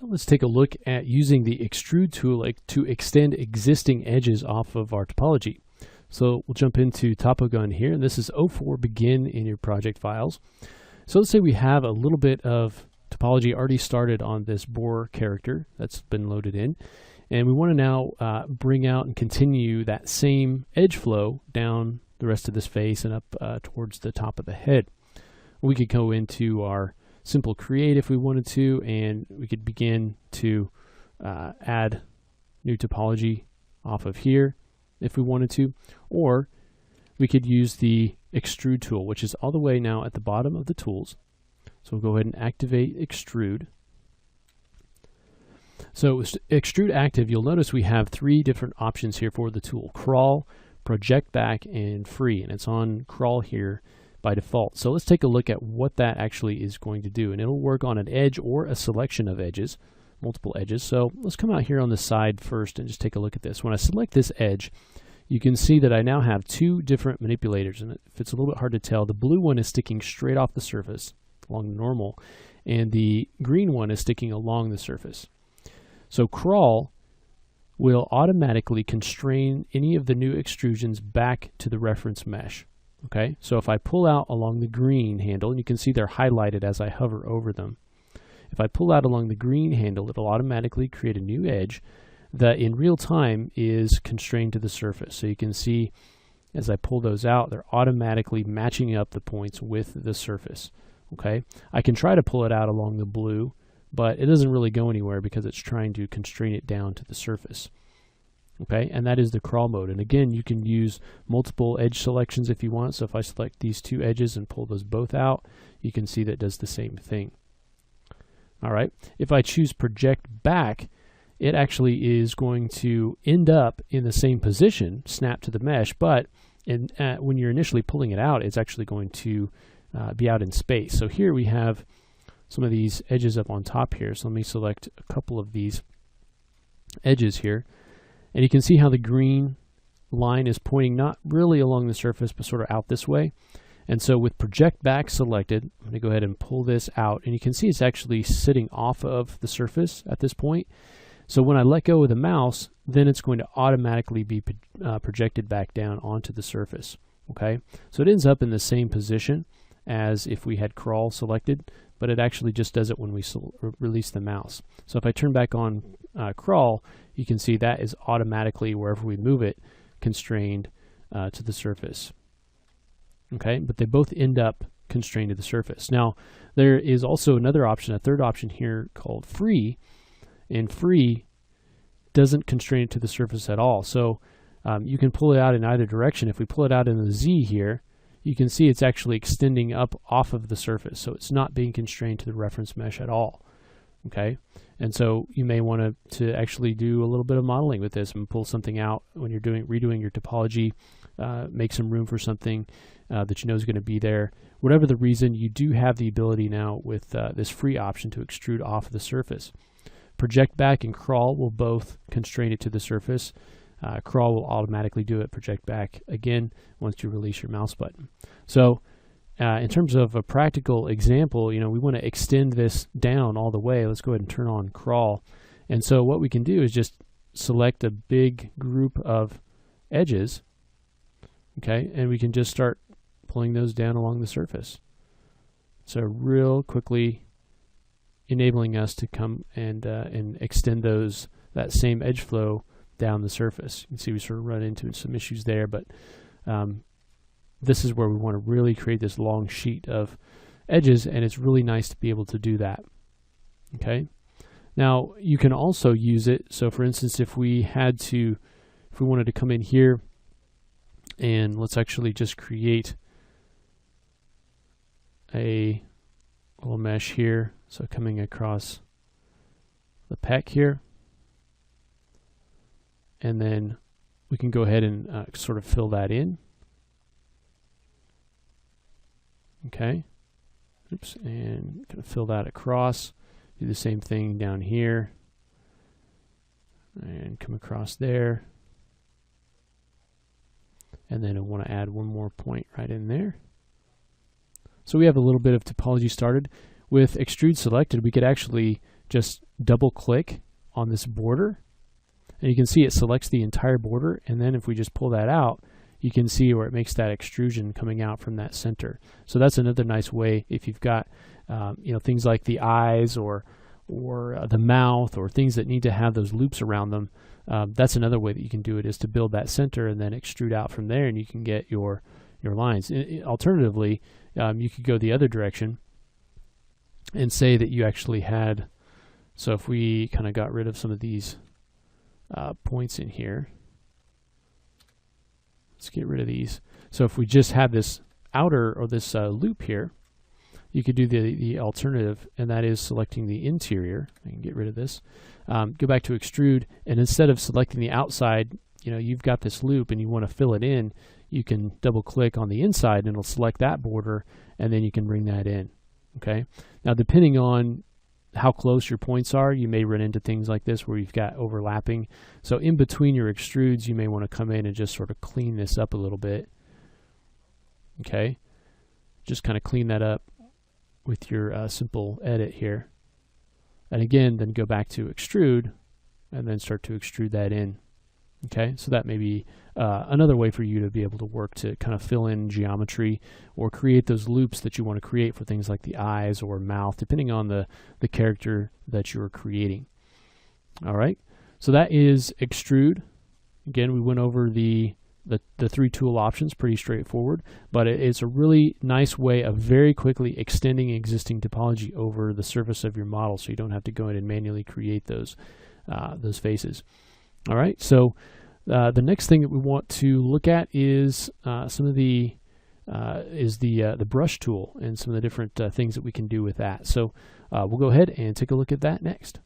Now let's take a look at using the Extrude tool to extend existing edges off of our topology. So we'll jump into TopoGun here, and this is 04 begin in your project files. So let's say we have a little bit of topology already started on this boar character that's been loaded in, and we want to now bring out and continue that same edge flow down the rest of this face and up towards the top of the head. We could go into our simple create if we wanted to, and we could begin to add new topology off of here if we wanted to, or we could use the Extrude tool, which is all the way now at the bottom of the tools. So we'll go ahead and activate Extrude. So Extrude active, you'll notice we have three different options here for the tool: crawl, project back, and free, and it's on crawl here by default. So let's take a look at what that actually is going to do, and it'll work on an edge or a selection of edges, multiple edges. So let's come out here on the side first and just take a look at this. When I select this edge, you can see that I now have two different manipulators, and if it's a little bit hard to tell, the blue one is sticking straight off the surface along the normal, and the green one is sticking along the surface. So crawl will automatically constrain any of the new extrusions back to the reference mesh. Okay, so if I pull out along the green handle, and you can see they're highlighted as I hover over them. If I pull out along the green handle, it'll automatically create a new edge that in real time is constrained to the surface. So you can see as I pull those out, they're automatically matching up the points with the surface. Okay, I can try to pull it out along the blue, but it doesn't really go anywhere because it's trying to constrain it down to the surface. Okay, and that is the crawl mode. And again, you can use multiple edge selections if you want. So if I select these two edges and pull those both out, you can see that it does the same thing. All right, if I choose project back, it actually is going to end up in the same position, snap to the mesh, but when you're initially pulling it out, it's actually going to be out in space. So here we have some of these edges up on top here. So let me select a couple of these edges here. And you can see how the green line is pointing not really along the surface, but sort of out this way. And so with project back selected, I'm going to go ahead and pull this out. And you can see it's actually sitting off of the surface at this point. So when I let go of the mouse, then it's going to automatically be projected back down onto the surface. Okay, so it ends up in the same position as if we had crawl selected, but it actually just does it when we release the mouse. So if I turn back on crawl, you can see that is automatically, wherever we move it, constrained to the surface. Okay, but they both end up constrained to the surface. Now, there is also another option, a third option here called free, and free doesn't constrain it to the surface at all. So you can pull it out in either direction. If we pull it out in the Z here, you can see it's actually extending up off of the surface, so it's not being constrained to the reference mesh at all. Okay, and so you may want to actually do a little bit of modeling with this and pull something out when you're redoing your topology, make some room for something that you know is going to be there. Whatever the reason, you do have the ability now with this free option to extrude off of the surface. Project back and crawl will both constrain it to the surface. Crawl will automatically do it. Project back again once you release your mouse button. So in terms of a practical example, you know, we want to extend this down all the way. Let's go ahead and turn on crawl. And so what we can do is just select a big group of edges, okay, and we can just start pulling those down along the surface. So real quickly enabling us to come and extend that same edge flow down the surface. You can see we sort of run into some issues there, but this is where we want to really create this long sheet of edges, and it's really nice to be able to do that. Okay. Now you can also use it. So for instance, if we wanted to come in here, and let's actually just create a little mesh here. So coming across the pec here, and then we can go ahead and sort of fill that in. Okay, oops, and kind of fill that across. Do the same thing down here, and come across there. And then I want to add one more point right in there. So we have a little bit of topology started. With Extrude selected, we could actually just double click on this border, and you can see it selects the entire border, and then if we just pull that out, you can see where it makes that extrusion coming out from that center. So that's another nice way if you've got things like the eyes or the mouth or things that need to have those loops around them. That's another way that you can do it, is to build that center and then extrude out from there, and you can get your lines. Alternatively, you could go the other direction and say that you actually had, so if we kind of got rid of some of these points in here, let's get rid of these. So if we just had this outer or this loop here, you could do the alternative, and that is selecting the interior. I can get rid of this. Go back to extrude, and instead of selecting the outside, you've got this loop and you want to fill it in, you can double click on the inside and it'll select that border, and then you can bring that in. Okay. Now, depending on how close your points are, you may run into things like this where you've got overlapping. So in between your extrudes, you may want to come in and just sort of clean this up a little bit. Okay. Just kind of clean that up with your simple edit here. And again, then go back to extrude and then start to extrude that in. Okay, so that may be another way for you to be able to work to kind of fill in geometry or create those loops that you want to create for things like the eyes or mouth, depending on the character that you're creating. All right, so that is extrude. Again, we went over the 3 tool options, pretty straightforward, but it's a really nice way of very quickly extending existing topology over the surface of your model, so you don't have to go in and manually create those faces. All right, so the next thing that we want to look at is some of the brush tool and some of the different things that we can do with that. So we'll go ahead and take a look at that next.